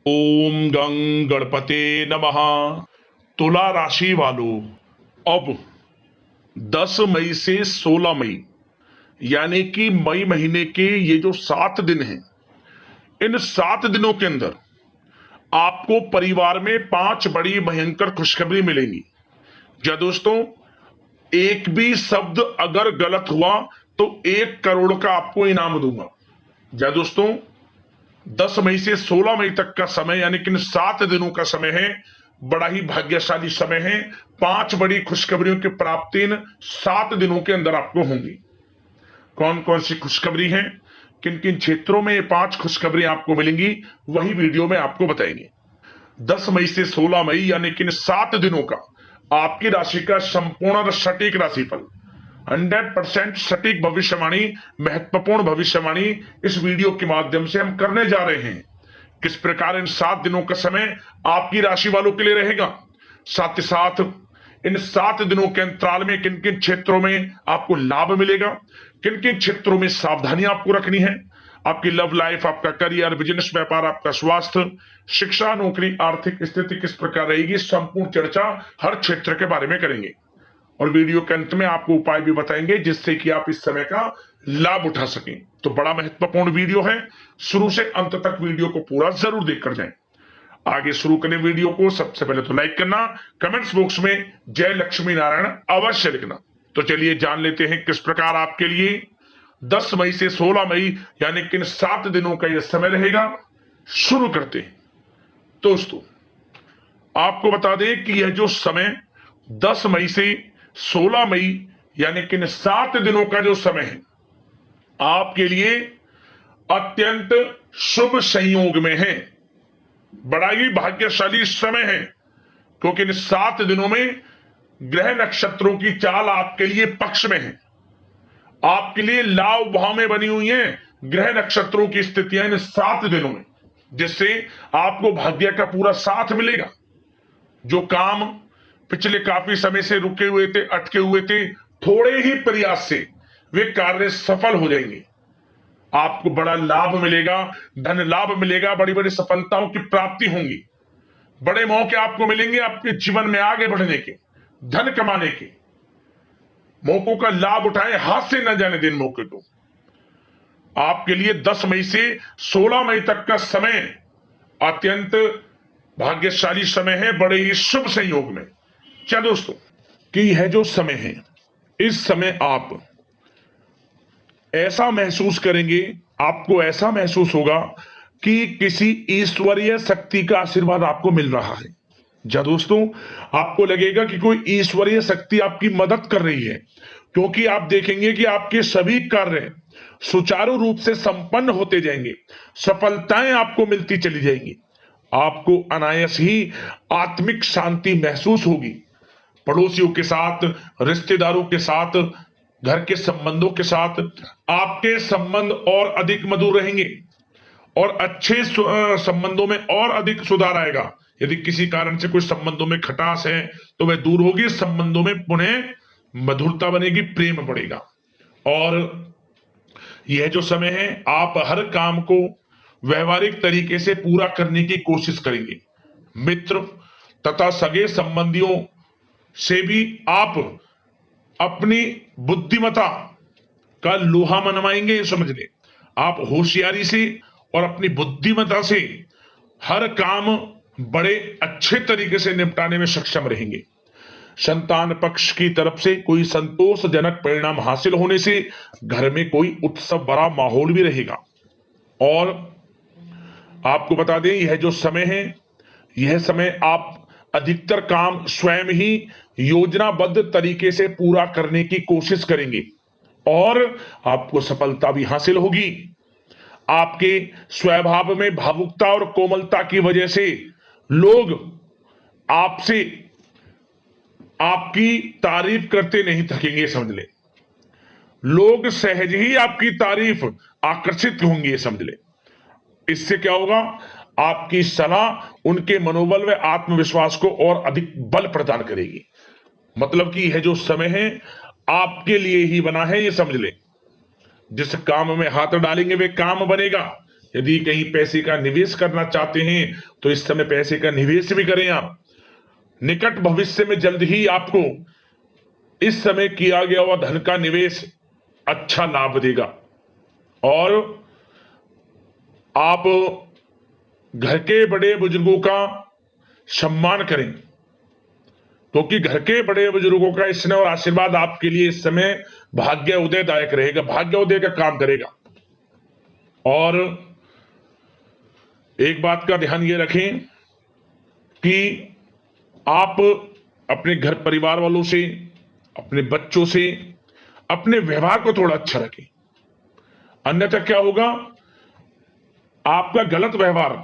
ओम गं गणपते नमः। तुला राशि वालों, अब 10 मई से 16 मई यानी कि मई महीने के ये जो 7 दिन हैं, इन 7 दिनों के अंदर आपको परिवार में 5 बड़ी भयंकर खुशखबरी मिलेंगी। क्या दोस्तों, एक भी शब्द अगर गलत हुआ तो 1 करोड़ का आपको इनाम दूंगा। क्या दोस्तों, 10 मई से 16 मई तक का समय यानी कि 7 दिनों का समय है, बड़ा ही भाग्यशाली समय है। 5 बड़ी खुशखबरियों की प्राप्ति इन 7 दिनों के अंदर आपको होंगी। कौन कौन सी खुशखबरी है, किन किन क्षेत्रों में ये 5 खुशखबरी आपको मिलेंगी, वही वीडियो में आपको बताएंगे। 10 मई से 16 मई यानी कि इन 7 दिनों का आपकी राशि का संपूर्ण सटीक राशिफल, 100% सटीक भविष्यवाणी, महत्वपूर्ण भविष्यवाणी इस वीडियो के माध्यम से हम करने जा रहे हैं। किस प्रकार इन 7 दिनों का समय आपकी राशि वालों के लिए रहेगा, साथ ही साथ इन 7 दिनों के अंतराल में किन किन क्षेत्रों में आपको लाभ मिलेगा, किन किन क्षेत्रों में सावधानियां आपको रखनी है, आपकी लव लाइफ, आपका करियर, बिजनेस, व्यापार, आपका स्वास्थ्य, शिक्षा, नौकरी, आर्थिक स्थिति किस प्रकार रहेगी, संपूर्ण चर्चा हर क्षेत्र के बारे में करेंगे। और वीडियो के अंत में आपको उपाय भी बताएंगे जिससे कि आप इस समय का लाभ उठा सकें। तो बड़ा महत्वपूर्ण वीडियो है, शुरू से अंत तक वीडियो को पूरा जरूर देखकर जाएं। आगे शुरू करें वीडियो को, सबसे पहले तो लाइक करना, कमेंट्स बॉक्स में जय लक्ष्मी नारायण अवश्य लिखना। तो चलिए जान लेते हैं किस प्रकार आपके लिए 10 मई से 16 मई यानी कि 7 दिनों का यह समय रहेगा। शुरू करते हैं। दोस्तों, आपको बता दें कि यह जो समय 10 मई से 16 मई यानी कि 7 दिनों का जो समय है, आपके लिए अत्यंत शुभ संयोग में है। बड़ा ही भाग्यशाली समय है, क्योंकि इन 7 दिनों में ग्रह नक्षत्रों की चाल आपके लिए पक्ष में है। आपके लिए लाभ भाव में बनी हुई है ग्रह नक्षत्रों की स्थितियां इन 7 दिनों में, जिससे आपको भाग्य का पूरा साथ मिलेगा। जो काम पिछले काफी समय से रुके हुए थे, अटके हुए थे, थोड़े ही प्रयास से वे कार्य सफल हो जाएंगे। आपको बड़ा लाभ मिलेगा, धन लाभ मिलेगा, बड़ी बड़ी सफलताओं की प्राप्ति होंगी, बड़े मौके आपको मिलेंगे आपके जीवन में आगे बढ़ने के, धन कमाने के। मौकों का लाभ उठाएं, हाथ से न जाने दिन मौके को। आपके लिए 10 मई से 16 मई तक का समय अत्यंत भाग्यशाली समय है, बड़े ही शुभ संयोग में। क्या दोस्तों, कि यह जो समय है, इस समय आप ऐसा महसूस करेंगे, आपको ऐसा महसूस होगा कि किसी ईश्वरीय शक्ति का आशीर्वाद आपको मिल रहा है। जा दोस्तों, आपको लगेगा कि कोई ईश्वरीय शक्ति आपकी मदद कर रही है, क्योंकि आप देखेंगे कि आपके सभी कार्य सुचारू रूप से संपन्न होते जाएंगे, सफलताएं आपको मिलती चली जाएंगी। आपको अनायास ही आत्मिक शांति महसूस होगी। पड़ोसियों के साथ, रिश्तेदारों के साथ, घर के संबंधों के साथ आपके संबंध और अधिक मधुर रहेंगे और अच्छे संबंधों में और अधिक सुधार आएगा। यदि किसी कारण से कोई संबंधों में खटास है तो वह दूर होगी, संबंधों में पुनः मधुरता बनेगी, प्रेम बढ़ेगा। और यह जो समय है, आप हर काम को व्यवहारिक तरीके से पूरा करने की कोशिश करेंगे। मित्र तथा सगे संबंधियों से भी आप अपनी बुद्धिमत्ता का लोहा मनवाएंगे। समझ ले, आप होशियारी से और अपनी बुद्धिमत्ता से हर काम बड़े अच्छे तरीके से निपटाने में सक्षम रहेंगे। संतान पक्ष की तरफ से कोई संतोषजनक परिणाम हासिल होने से घर में कोई उत्सव भरा माहौल भी रहेगा। और आपको बता दें, यह जो समय है, यह समय आप अधिकतर काम स्वयं ही योजनाबद्ध तरीके से पूरा करने की कोशिश करेंगे और आपको सफलता भी हासिल होगी। आपके स्वभाव में भावुकता और कोमलता की वजह से लोग आपसे आपकी तारीफ करते नहीं थकेंगे। समझ ले, लोग सहज ही आपकी तारीफ आकर्षित होंगे। समझ ले, इससे क्या होगा, आपकी सलाह उनके मनोबल व आत्मविश्वास को और अधिक बल प्रदान करेगी। मतलब कि यह जो समय है आपके लिए ही बना है, ये समझ ले। जिस काम में हाथ डालेंगे वे काम बनेगा, यदि कहीं पैसे का निवेश करना चाहते हैं तो इस समय पैसे का निवेश भी करें आप। निकट भविष्य में जल्द ही आपको इस समय किया गया हुआ धन का निवेश अच्छा लाभ देगा। और आप घर के बड़े बुजुर्गों का सम्मान करें, क्योंकि घर के बड़े बुजुर्गों का स्नेह और आशीर्वाद आपके लिए इस समय भाग्य उदयदायक रहेगा, भाग्य उदय का काम करेगा। और एक बात का ध्यान ये रखें कि आप अपने घर परिवार वालों से, अपने बच्चों से अपने व्यवहार को थोड़ा अच्छा रखें, अन्यथा क्या होगा, आपका गलत व्यवहार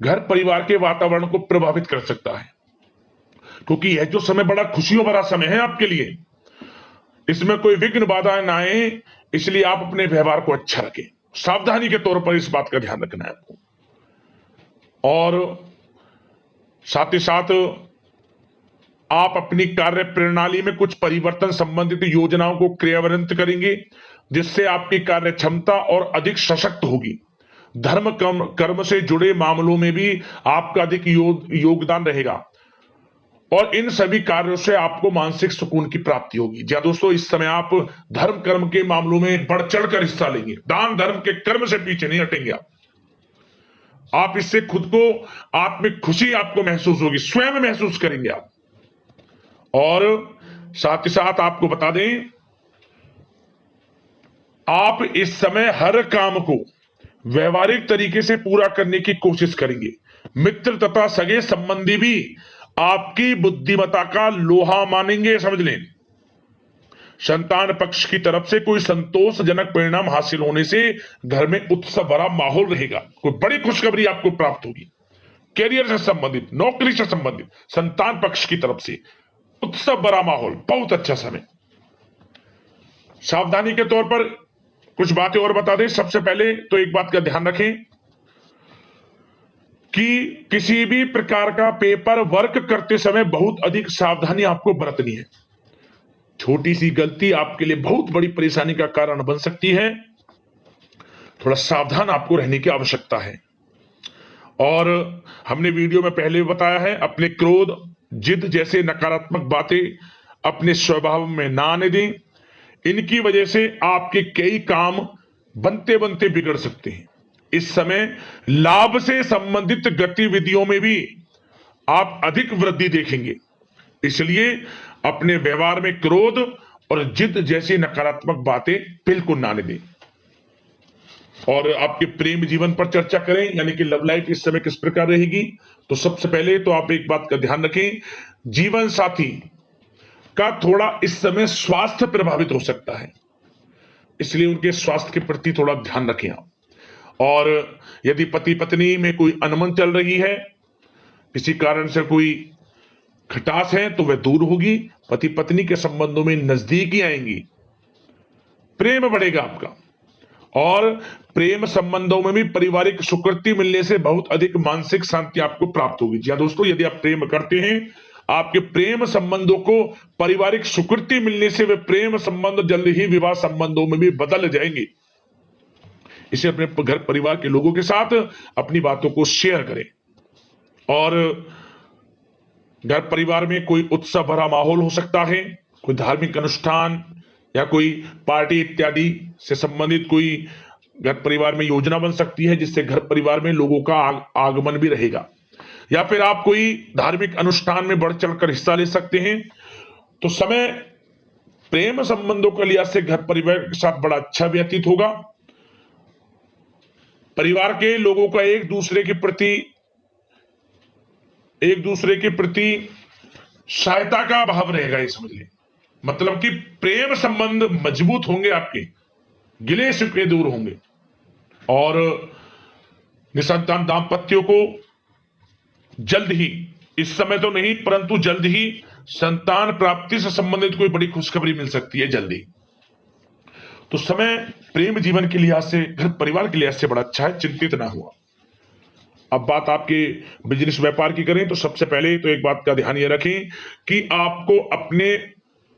घर परिवार के वातावरण को प्रभावित कर सकता है। क्योंकि यह जो समय बड़ा खुशियों भरा समय है आपके लिए, इसमें कोई विघ्न बाधा ना आए, इसलिए आप अपने व्यवहार को अच्छा रखें। सावधानी के तौर पर इस बात का ध्यान रखना है आपको। और साथ ही साथ आप अपनी कार्य प्रणाली में कुछ परिवर्तन संबंधित योजनाओं को क्रियान्वित करेंगे, जिससे आपकी कार्य क्षमता और अधिक सशक्त होगी। धर्म कर्म से जुड़े मामलों में भी आपका अधिक योगदान रहेगा और इन सभी कार्यों से आपको मानसिक सुकून की प्राप्ति होगी। जी दोस्तों, इस समय आप धर्म कर्म के मामलों में बढ़ चढ़कर हिस्सा लेंगे, दान धर्म के कर्म से पीछे नहीं हटेंगे आप इससे खुद को आत्मिक खुशी आपको महसूस होगी, स्वयं महसूस करेंगे आप। और साथ ही साथ आपको बता दें, आप इस समय हर काम को व्यवहारिक तरीके से पूरा करने की कोशिश करेंगे। मित्र तथा सगे संबंधी भी आपकी बुद्धिमत्ता का लोहा मानेंगे, समझ लें। संतान पक्ष की तरफ से कोई संतोषजनक परिणाम हासिल होने से घर में उत्सव भरा माहौल रहेगा। कोई बड़ी खुशखबरी आपको प्राप्त होगी, कैरियर से संबंधित, नौकरी से संबंधित, संतान पक्ष की तरफ से उत्सव भरा माहौल, बहुत अच्छा समय। सावधानी के तौर पर कुछ बातें और बता दें। सबसे पहले तो एक बात का ध्यान रखें कि किसी भी प्रकार का पेपर वर्क करते समय बहुत अधिक सावधानी आपको बरतनी है। छोटी सी गलती आपके लिए बहुत बड़ी परेशानी का कारण बन सकती है, थोड़ा सावधान आपको रहने की आवश्यकता है। और हमने वीडियो में पहले भी बताया है, अपने क्रोध, जिद जैसे नकारात्मक बातें अपने स्वभाव में ना आने दें। इनकी वजह से आपके कई काम बनते बनते बिगड़ सकते हैं। इस समय लाभ से संबंधित गतिविधियों में भी आप अधिक वृद्धि देखेंगे, इसलिए अपने व्यवहार में क्रोध और जिद जैसी नकारात्मक बातें बिल्कुल ना आने दें। और आपके प्रेम जीवन पर चर्चा करें, यानी कि लव लाइफ इस समय किस प्रकार रहेगी। तो सबसे पहले तो आप एक बात का ध्यान रखें, जीवन साथी का थोड़ा इस समय स्वास्थ्य प्रभावित हो सकता है, इसलिए उनके स्वास्थ्य के प्रति थोड़ा ध्यान रखें आप। और यदि पति पत्नी में कोई अनबन चल रही है, किसी कारण से कोई खटास है, तो वह दूर होगी। पति पत्नी के संबंधों में नजदीकी आएंगी, प्रेम बढ़ेगा आपका। और प्रेम संबंधों में भी पारिवारिक स्वीकृति मिलने से बहुत अधिक मानसिक शांति आपको प्राप्त होगी। जी दोस्तों, यदि आप प्रेम करते हैं, आपके प्रेम संबंधों को पारिवारिक स्वीकृति मिलने से वे प्रेम संबंध जल्द ही विवाह संबंधों में भी बदल जाएंगे। इसे अपने घर परिवार के लोगों के साथ अपनी बातों को शेयर करें। और घर परिवार में कोई उत्सव भरा माहौल हो सकता है, कोई धार्मिक अनुष्ठान या कोई पार्टी इत्यादि से संबंधित कोई घर परिवार में योजना बन सकती है, जिससे घर परिवार में लोगों का आगमन भी रहेगा। या फिर आप कोई धार्मिक अनुष्ठान में बढ़ चढ़कर हिस्सा ले सकते हैं। तो समय प्रेम संबंधों के लिहाज से घर परिवार के साथ बड़ा अच्छा व्यतीत होगा। परिवार के लोगों का एक दूसरे के प्रति सहायता का भाव रहेगा, ये समझ लें। मतलब कि प्रेम संबंध मजबूत होंगे, आपके गिले शिकवे दूर होंगे। और निसंतान दाम्पत्यों को जल्द ही, इस समय तो नहीं परंतु जल्द ही संतान प्राप्ति से संबंधित कोई बड़ी खुशखबरी मिल सकती है जल्दी। तो समय प्रेम जीवन के लिहाज से, घर परिवार के लिहाज से बड़ा अच्छा है, चिंतित ना हुआ। अब बात आपके बिजनेस व्यापार की करें तो सबसे पहले तो एक बात का ध्यान ये रखें कि आपको अपने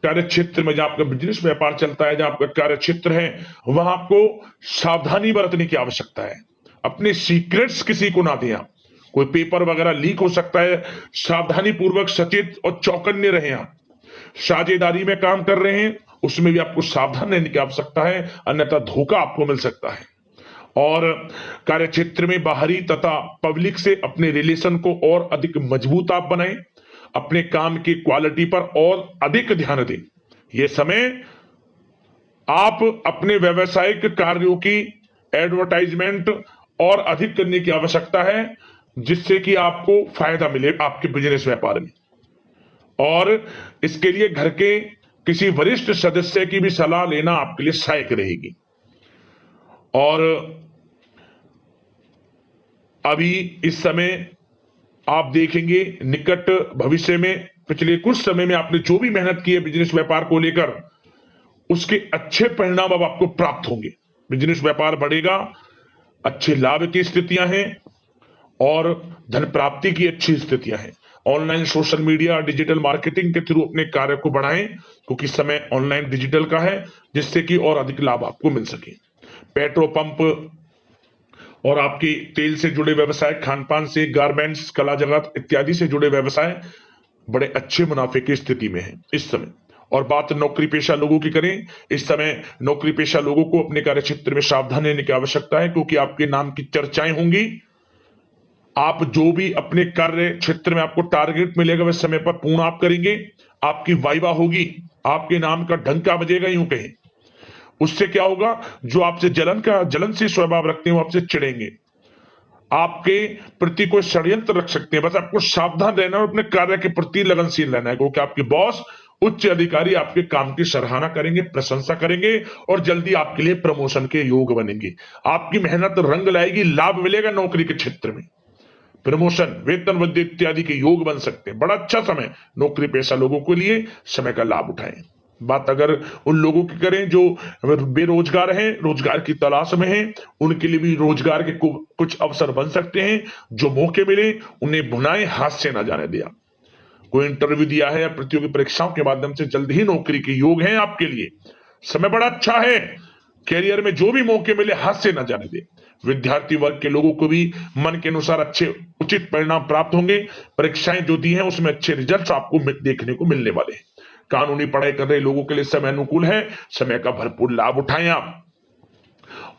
कार्य क्षेत्र में, जहां आपका बिजनेस व्यापार चलता है, जहां आपका कार्य क्षेत्र है, वहां आपको सावधानी बरतने की आवश्यकता है। अपने सीक्रेट्स किसी को ना दें आप। कोई पेपर वगैरह लीक हो सकता है, सावधानी पूर्वक सचेत और चौकन्ने रहें आप। साझेदारी में काम कर रहे हैं उसमें भी आपको सावधान रहने की आवश्यकता है, अन्यथा धोखा आपको मिल सकता है। और कार्यक्षेत्र में बाहरी तथा पब्लिक से अपने रिलेशन को और अधिक मजबूत आप बनाएं। अपने काम की क्वालिटी पर और अधिक ध्यान दें। यह समय आप अपने व्यवसायिक कार्यों की एडवर्टाइजमेंट और अधिक करने की आवश्यकता है, जिससे कि आपको फायदा मिले आपके बिजनेस व्यापार में। और इसके लिए घर के किसी वरिष्ठ सदस्य की भी सलाह लेना आपके लिए सहायक रहेगी। और अभी इस समय आप देखेंगे निकट भविष्य में, पिछले कुछ समय में आपने जो भी मेहनत की है बिजनेस व्यापार को लेकर, उसके अच्छे परिणाम अब आपको प्राप्त होंगे। बिजनेस व्यापार बढ़ेगा, अच्छे लाभ की स्थितियां हैं और धन प्राप्ति की अच्छी स्थितियां हैं। Online social media digital marketing के थ्रू अपने कार्य को बढ़ाएं, क्योंकि समय ऑनलाइन डिजिटल का है, जिससे कि और अधिक लाभ आपको मिल सके। पेट्रोल पंप और आपकी तेल से जुड़े व्यवसाय, खान पान से, गारमेंट्स, कला जगत इत्यादि से जुड़े व्यवसाय बड़े अच्छे मुनाफे की स्थिति में है इस समय। और बात नौकरी पेशा लोगों की करें, इस समय नौकरी पेशा लोगों को अपने कार्य क्षेत्र में सावधान रहने की आवश्यकता है, क्योंकि आपके नाम की चर्चाएं होंगी। आप जो भी अपने कार्य क्षेत्र में आपको टारगेट मिलेगा वह समय पर पूर्ण आप करेंगे। आपकी वाइवा होगी, आपके नाम का डंका बजेगा, यूं कहें। उससे क्या होगा, जो आपसे जलनशील स्वभाव रखते हैं वो आपसे चिढ़ेंगे, आपके प्रति कोई षड्यंत्र रख सकते हैं। बस आपको सावधान रहना और अपने कार्य के प्रति लगनशील रहना है, क्योंकि आपके बॉस उच्च अधिकारी आपके काम की सराहना करेंगे, प्रशंसा करेंगे और जल्दी आपके लिए प्रमोशन के योग बनेंगे। आपकी मेहनत रंग लाएगी, लाभ मिलेगा नौकरी के क्षेत्र में, प्रमोशन, वेतन वृद्धि इत्यादि के योग बन सकते हैं। बड़ा अच्छा समय नौकरी पेशा लोगों के लिए, समय का लाभ उठाएं। बात अगर उन लोगों की करें जो बेरोजगार हैं, रोजगार की तलाश में हैं, उनके लिए भी रोजगार के कुछ अवसर बन सकते हैं। जो मौके मिले उन्हें भुनाएं, हाथ से ना जाने दिया। कोई इंटरव्यू दिया है या प्रतियोगी परीक्षाओं के माध्यम से जल्द ही नौकरी के योग हैं आपके लिए, समय बड़ा अच्छा है। कैरियर में जो भी मौके मिले हाथ से ना जाने दे। विद्यार्थी वर्ग के लोगों को भी मन के अनुसार अच्छे उचित परिणाम प्राप्त होंगे। परीक्षाएं जो दी हैं उसमें अच्छे रिजल्ट्स आपको देखने को मिलने वाले हैं। कानूनी पढ़ाई कर रहे लोगों के लिए समय अनुकूल है, समय का भरपूर लाभ उठाएं आप।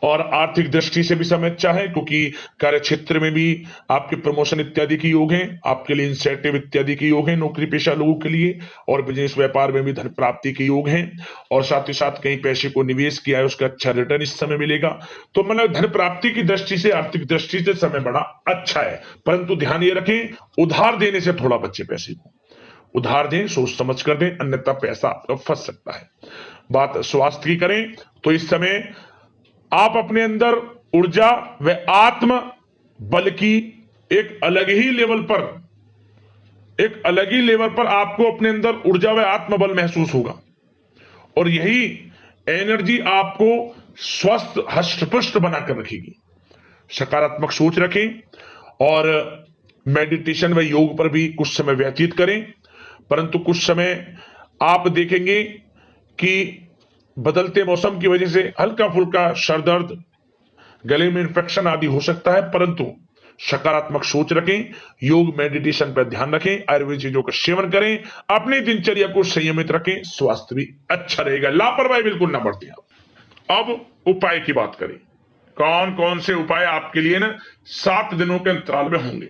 और आर्थिक दृष्टि से भी समय अच्छा है, क्योंकि कार्य क्षेत्र में भी आपके प्रमोशन इत्यादि के योग हैं, आपके लिए इंसेंटिव इत्यादि के योग हैं नौकरी पेशा लोगों के लिए। और बिजनेस व्यापार में भी धन प्राप्ति के योग हैं, और साथ ही साथ कहीं पैसे को निवेश किया है उसका अच्छा रिटर्न इस समय मिलेगा। तो मतलब धन प्राप्ति की दृष्टि से, आर्थिक दृष्टि से समय बड़ा अच्छा है। परंतु ध्यान ये रखें, उधार देने से थोड़ा बचे। पैसे को उधार दें, सोच समझ कर दें, अन्यथा पैसा आपका फंस सकता है। बात स्वास्थ्य की करें तो इस समय आप अपने अंदर ऊर्जा व आत्म बल की एक अलग ही लेवल पर आपको अपने अंदर ऊर्जा व आत्मबल महसूस होगा। और यही एनर्जी आपको स्वस्थ हष्ट-पुष्ट बनाकर रखेगी। सकारात्मक सोच रखें और मेडिटेशन व योग पर भी कुछ समय व्यतीत करें। परंतु कुछ समय आप देखेंगे कि बदलते मौसम की वजह से हल्का फुल्का सर दर्द, गले में इंफेक्शन आदि हो सकता है, परंतु सकारात्मक सोच रखें, योग मेडिटेशन पर ध्यान रखें, आयुर्वेद चीजों का सेवन करें, अपनी दिनचर्या को संयमित रखें, स्वास्थ्य भी अच्छा रहेगा। लापरवाही बिल्कुल ना बरतें। अब उपाय की बात करें, कौन कौन से उपाय आपके लिए ना 7 दिनों के अंतराल में होंगे।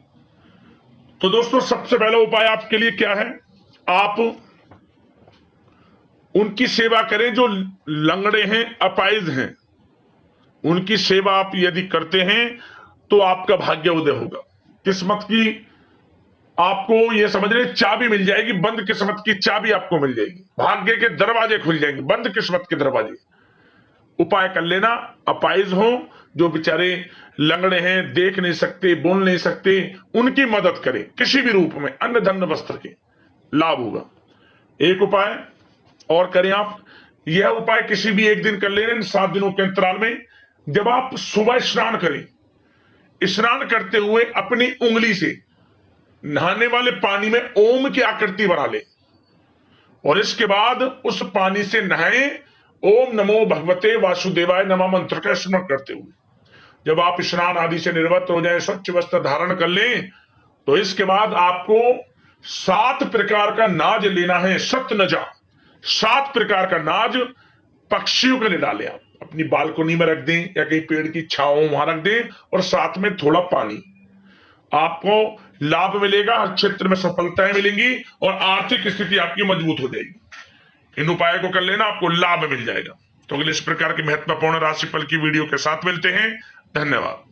तो दोस्तों सबसे पहला उपाय आपके लिए क्या है, आप उनकी सेवा करें जो लंगड़े हैं, अपाहिज हैं। उनकी सेवा आप यदि करते हैं तो आपका भाग्य उदय होगा। किस्मत की आपको यह समझ रहे चाबी मिल जाएगी, बंद किस्मत की चाबी आपको मिल जाएगी। भाग्य के दरवाजे खुल जाएंगे, बंद किस्मत के दरवाजे। उपाय कर लेना, अपाहिज हो, जो बेचारे लंगड़े हैं, देख नहीं सकते, बोल नहीं सकते, उनकी मदद करें किसी भी रूप में, अन्न धन वस्त्र के, लाभ होगा। एक उपाय और करें आप, यह उपाय किसी भी एक दिन कर लेना इन 7 दिनों के अंतराल में। जब आप सुबह स्नान करें, स्नान करते हुए अपनी उंगली से नहाने वाले पानी में ओम की आकृति बना ले और इसके बाद उस पानी से नहाएं। ओम नमो भगवते वासुदेवाय नमः मंत्र का स्मरण करते हुए जब आप स्नान आदि से निवृत्त हो जाए, स्वच्छ वस्त्र धारण कर लें, तो इसके बाद आपको 7 प्रकार का नाज लेना है, सतनजा। 7 प्रकार का नाज पक्षियों के लिए डालें। आप अपनी बालकोनी में रख दें या कहीं पेड़ की छांव वहां रख दें, और साथ में थोड़ा पानी। आपको लाभ मिलेगा, हर क्षेत्र में सफलताएं मिलेंगी और आर्थिक स्थिति आपकी मजबूत हो जाएगी। इन उपायों को कर लेना, आपको लाभ मिल जाएगा। तो अगले इस प्रकार के महत्वपूर्ण राशिफल की वीडियो के साथ मिलते हैं। धन्यवाद।